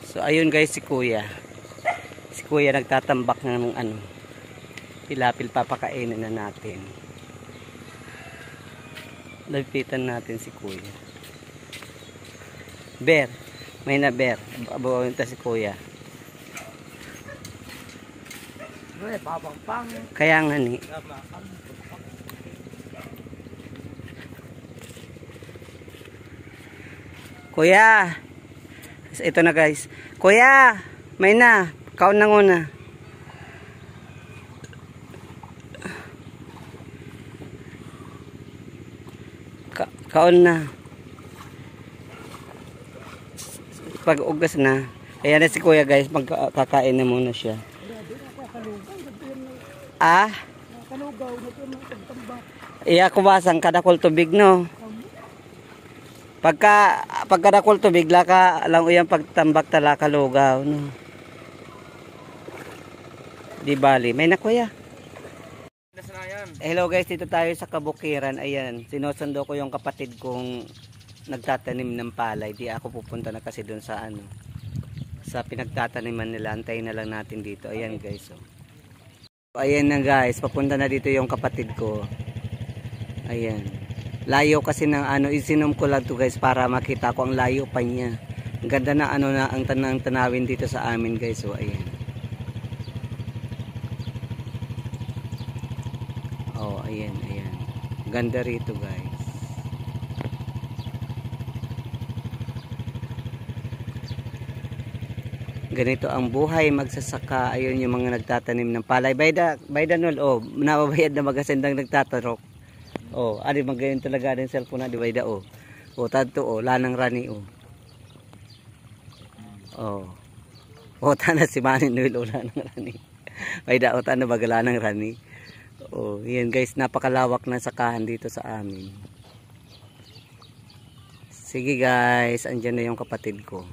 So ayun guys, si kuya. Si kuya nagtatambak ng ano. Tilapil, papakainin na natin. Lapitan natin si kuya. Bear. May na bear. Abawinta si kuya. Kaya nga ni. Kuya. Ito na guys. Kuya. May na. Kaon na muna. Kaon na. Pag ugas na. Ayan na si kuya guys. Magkakain na muna siya. Ah? Iya kubasang kadakol tubig no. Pagka kadakol tubig laka lang uyang pagtambak tala kalugaw no. Di bali. May na kuya. Hello guys, dito tayo sa Kabukiran. Ayan, sinusundo ko yung kapatid kong nagtatanim ng palay. Di ako pupunta na kasi doon sa ano, sa pinagtataniman nila. Antayin na lang natin dito. Ayan guys. Oh. Ayan na guys, papunta na dito yung kapatid ko. Ayan. Layo kasi ng ano, isinom ko lang to guys para makita ko ang layo pa niya. Ang ganda na ano na ang tanawin dito sa amin guys. So ayan. Oh, ayan, ayan. Ganda rito, guys. Ganito ang buhay magsasaka. Ayun yung mga nagtatanim ng palay. Bayda nol, oh, nababayad na magasendang nagtatarok. Oh, ari magayon talaga din cellphone na di bayda oh. Oh, tanto oh, lanang rani oh. Oh. Oh, tana si Manin Noel oh, lanang rani. Bayda oh, tana bagalanang rani. Oh, yan guys, napakalawak na sakahan dito sa amin. Sige guys, andyan na yung kapatid ko.